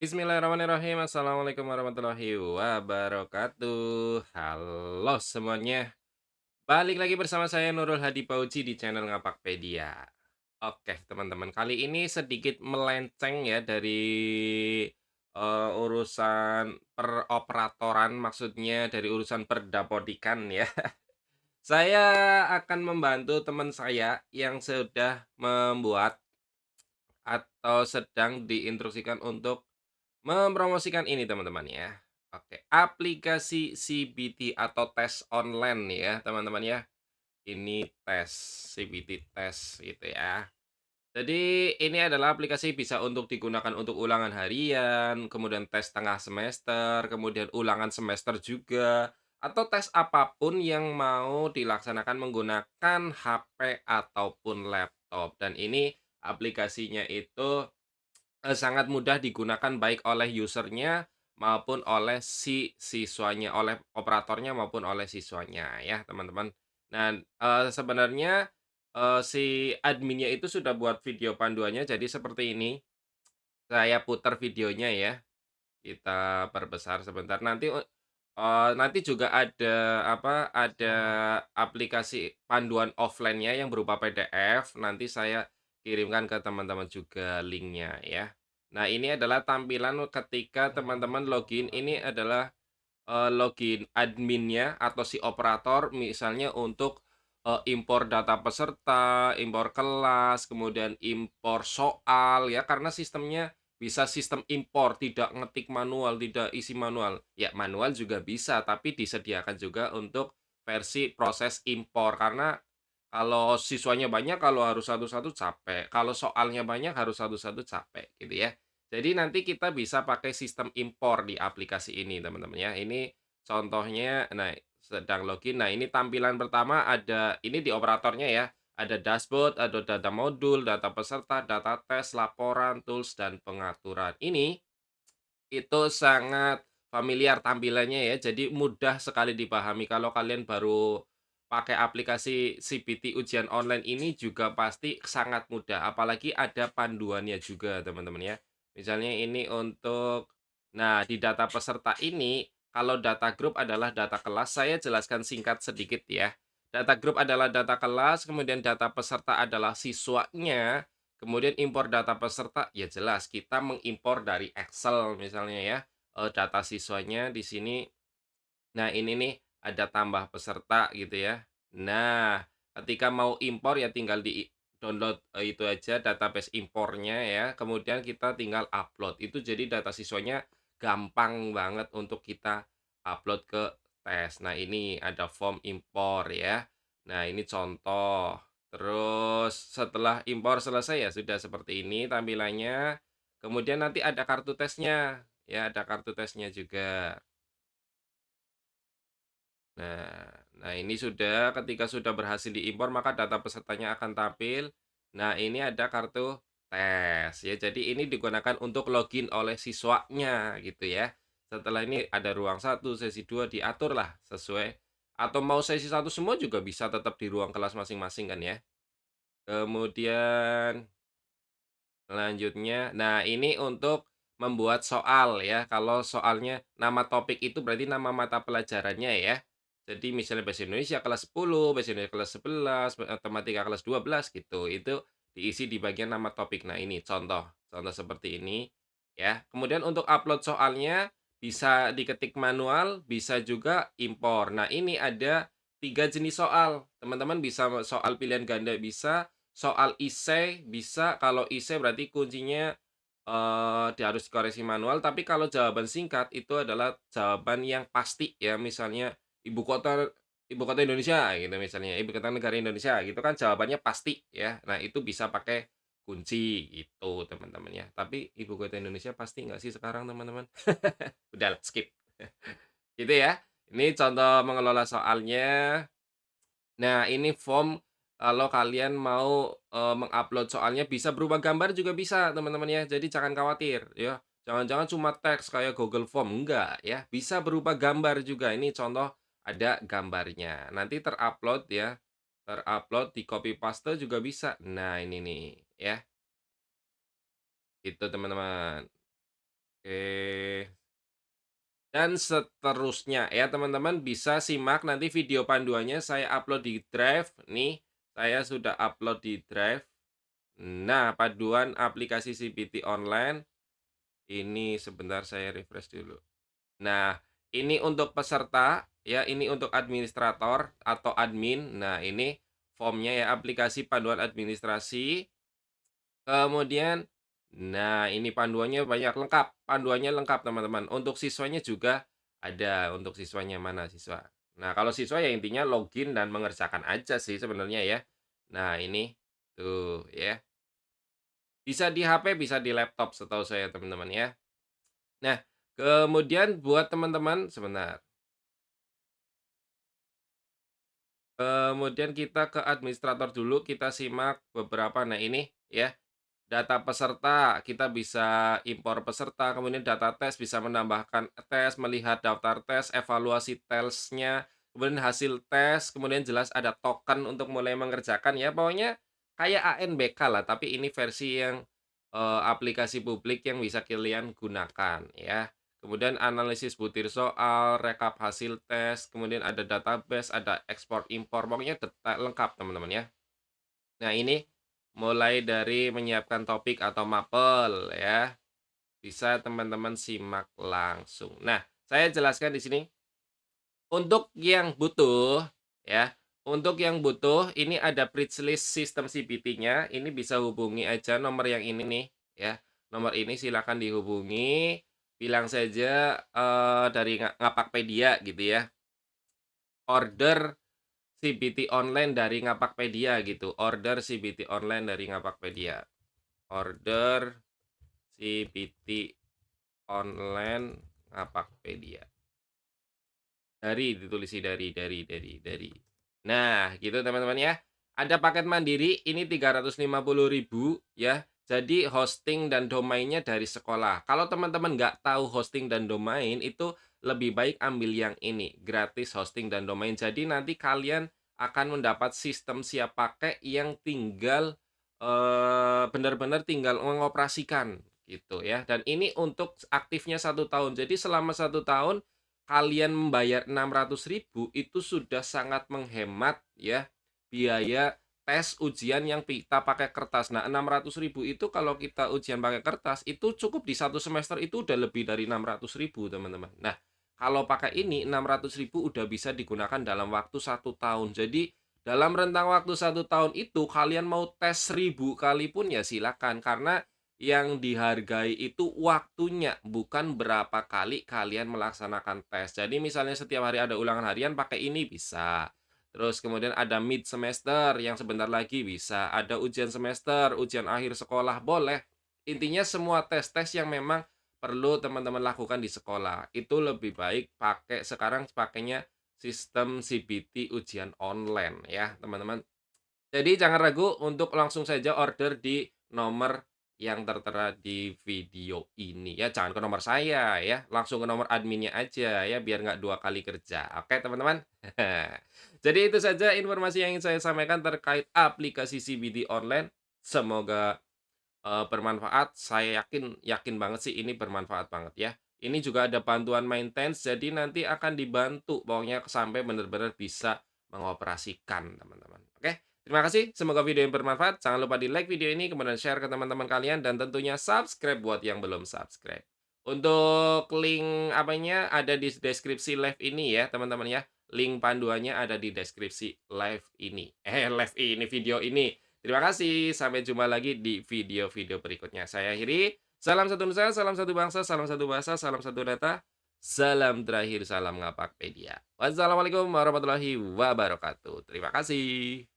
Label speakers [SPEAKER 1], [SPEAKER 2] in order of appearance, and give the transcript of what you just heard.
[SPEAKER 1] Bismillahirrahmanirrahim. Assalamualaikum warahmatullahi wabarakatuh. Halo semuanya. Balik lagi bersama saya Nurul Hadi Pauji di channel Ngapakpedia. Oke, teman-teman. Kali ini sedikit melenceng ya dari urusan peroperatoran, maksudnya dari urusan perdapodikan ya. Saya akan membantu teman saya yang sudah membuat atau sedang diinstruksikan untuk mempromosikan ini teman-teman ya. Oke, aplikasi CBT atau tes online ya teman-teman ya. Ini tes, CBT tes gitu ya. Jadi ini adalah aplikasi bisa untuk digunakan untuk ulangan harian, kemudian tes tengah semester, kemudian ulangan semester juga, atau tes apapun yang mau dilaksanakan menggunakan HP ataupun laptop. Dan ini aplikasinya itu sangat mudah digunakan baik oleh usernya maupun oleh si siswanya, oleh operatornya maupun oleh siswanya ya, teman-teman. Nah, sebenarnya, si adminnya itu sudah buat video panduannya jadi seperti ini. Saya putar videonya ya, kita perbesar sebentar. Nanti juga ada, apa, ada aplikasi panduan offline-nya yang berupa PDF, nanti saya kirimkan ke teman-teman juga linknya ya. Nah, ini adalah tampilan ketika teman-teman login, ini adalah, login adminnya atau si operator misalnya untuk, impor data peserta, impor kelas, kemudian impor soal ya, karena sistemnya bisa sistem impor, tidak ngetik manual, tidak isi manual. Ya manual juga bisa, tapi disediakan juga untuk versi proses impor. Karena kalau siswanya banyak, kalau harus satu-satu capek. Kalau soalnya banyak, harus satu-satu capek, gitu ya. Jadi nanti kita bisa pakai sistem impor di aplikasi ini, teman-teman ya. Ini contohnya, nah sedang login. Nah ini tampilan pertama ada, ini di operatornya ya. Ada dashboard, ada data modul, data peserta, data tes, laporan, tools, dan pengaturan. Ini itu sangat familiar tampilannya ya, jadi mudah sekali dipahami. Kalau kalian baru pakai aplikasi CBT ujian online ini juga pasti sangat mudah, apalagi ada panduannya juga teman-teman ya. Misalnya ini untuk, nah di data peserta ini, kalau data grup adalah data kelas, saya jelaskan singkat sedikit ya. Data grup adalah data kelas, kemudian data peserta adalah siswanya. Kemudian impor data peserta, ya jelas kita mengimpor dari Excel misalnya ya, data siswanya di sini. Nah ini nih ada tambah peserta gitu ya. Nah ketika mau impor ya tinggal di-download, itu aja database impornya ya, kemudian kita tinggal upload. Itu jadi data siswanya gampang banget untuk kita upload ke tes. Nah ini ada form impor ya. Nah ini contoh. Terus setelah impor selesai ya sudah seperti ini tampilannya. Kemudian nanti ada kartu tesnya, ya ada kartu tesnya juga. Nah nah ini sudah, ketika sudah berhasil diimpor maka data pesertanya akan tampil. Nah ini ada kartu tes ya, jadi ini digunakan untuk login oleh siswanya gitu ya. Setelah ini ada ruang satu, sesi 2 diaturlah sesuai, atau mau sesi satu semua juga bisa tetap di ruang kelas masing-masing kan ya. Kemudian selanjutnya, nah ini untuk membuat soal ya, kalau soalnya nama topik itu berarti nama mata pelajarannya ya. Jadi misalnya bahasa Indonesia kelas 10, bahasa Indonesia kelas 11, matematika kelas 12 gitu, itu diisi di bagian nama topik. Nah ini contoh, contoh seperti ini ya. Kemudian untuk upload soalnya bisa diketik manual, bisa juga impor. Nah ini ada 3 jenis soal, teman-teman bisa soal pilihan ganda bisa, soal esai bisa. Kalau esai berarti kuncinya, harus dikoreksi manual, tapi kalau jawaban singkat itu adalah jawaban yang pasti ya, misalnya ibu kota ibu kota Indonesia gitu misalnya, ibu kota negara Indonesia gitu kan jawabannya pasti ya. Nah itu bisa pakai kunci gitu teman-teman ya. Tapi ibu kota Indonesia pasti nggak sih sekarang teman-teman? Udahlah skip. Gitu ya. Ini contoh mengelola soalnya. Nah, ini form kalau kalian mau, mengupload soalnya bisa berubah gambar juga bisa, teman-teman ya. Jadi jangan khawatir ya, jangan-jangan cuma teks kayak Google Form, enggak ya, bisa berubah gambar juga. Ini contoh ada gambarnya. Nanti terupload ya, terupload di copy paste juga bisa. Nah, ini nih ya, itu teman-teman. Oke. Dan seterusnya ya teman-teman bisa simak nanti video panduannya saya upload di Drive. Nih, saya sudah upload di Drive. Nah, paduan aplikasi CBT online. Ini sebentar saya refresh dulu. Nah, ini untuk peserta, ya, ini untuk administrator atau admin. Nah, ini formnya ya, aplikasi panduan administrasi. Kemudian, nah ini panduannya banyak lengkap, panduannya lengkap teman-teman. Untuk siswanya juga ada, untuk siswanya mana siswa. Nah, kalau siswa ya intinya login dan mengerjakan aja sih sebenarnya ya. Nah, ini tuh ya. Bisa di HP, bisa di laptop setahu saya teman-teman ya. Nah, kemudian buat teman-teman sebentar. Kemudian kita ke administrator dulu, kita simak beberapa. Nah, ini ya, data peserta, kita bisa impor peserta, kemudian data tes, bisa menambahkan tes, melihat daftar tes, evaluasi tesnya, kemudian hasil tes, kemudian jelas ada token untuk mulai mengerjakan ya. Pokoknya kayak ANBK lah, tapi ini versi yang aplikasi publik yang bisa kalian gunakan ya. Kemudian analisis butir soal, rekap hasil tes, kemudian ada database, ada ekspor impor, pokoknya detail lengkap teman-teman ya. Nah ini mulai dari menyiapkan topik atau mapel ya, bisa teman-teman simak langsung. Nah, saya jelaskan di sini, untuk yang butuh ya, untuk yang butuh ini ada bridge list sistem CBT-nya, ini bisa hubungi aja nomor yang ini nih ya, nomor ini silakan dihubungi, bilang saja, dari Ngapakpedia gitu ya, order CBT online dari Ngapakpedia gitu, order CBT online dari Ngapakpedia. Order CBT online Ngapakpedia. Ditulis dari. Nah, gitu teman-teman ya. Ada paket mandiri, ini 350.000 ya. Jadi hosting dan domainnya dari sekolah. Kalau teman-teman nggak tahu hosting dan domain, itu lebih baik ambil yang ini, gratis hosting dan domain. Jadi nanti kalian akan mendapat sistem siap pakai yang tinggal, benar-benar tinggal mengoperasikan, gitu ya. Dan ini untuk aktifnya 1 tahun. Jadi selama 1 tahun kalian membayar 600.000 itu sudah sangat menghemat ya, biaya tes ujian yang kita pakai kertas. Nah, 600.000 itu kalau kita ujian pakai kertas, itu cukup di 1 semester itu udah lebih dari 600.000 teman-teman. Nah, kalau pakai ini 600.000 udah bisa digunakan dalam waktu 1 tahun. Jadi, dalam rentang waktu 1 tahun itu kalian mau tes 1.000 kali pun ya silakan, karena yang dihargai itu waktunya, bukan berapa kali kalian melaksanakan tes. Jadi misalnya setiap hari ada ulangan harian pakai ini bisa. Terus kemudian ada mid semester yang sebentar lagi bisa. Ada ujian semester, ujian akhir sekolah, boleh. Intinya semua tes-tes yang memang perlu teman-teman lakukan di sekolah. Itu lebih baik pakai sekarang pakainya sistem CBT ujian online ya, teman-teman. Jadi jangan ragu untuk langsung saja order di nomor yang tertera di video ini ya, jangan ke nomor saya ya, langsung ke nomor adminnya aja ya, biar nggak 2 kali kerja. Oke teman-teman? Jadi itu saja informasi yang ingin saya sampaikan terkait aplikasi CBD online. Semoga, bermanfaat, saya yakin yakin banget sih ini bermanfaat banget ya. Ini juga ada bantuan maintenance, jadi nanti akan dibantu pokoknya sampai benar-benar bisa mengoperasikan teman-teman. Oke? Terima kasih, semoga video yang bermanfaat. Jangan lupa di-like video ini, kemudian share ke teman-teman kalian, dan tentunya subscribe buat yang belum subscribe. Untuk link apanya ada di deskripsi live ini ya, teman-teman ya. Link panduannya ada di deskripsi live ini. Live ini, video ini. Terima kasih, sampai jumpa lagi di video-video berikutnya. Saya akhiri, salam satu nusa, salam satu bangsa, salam satu bahasa, salam satu data, salam terakhir, salam Ngapakpedia. Wassalamualaikum warahmatullahi wabarakatuh. Terima kasih.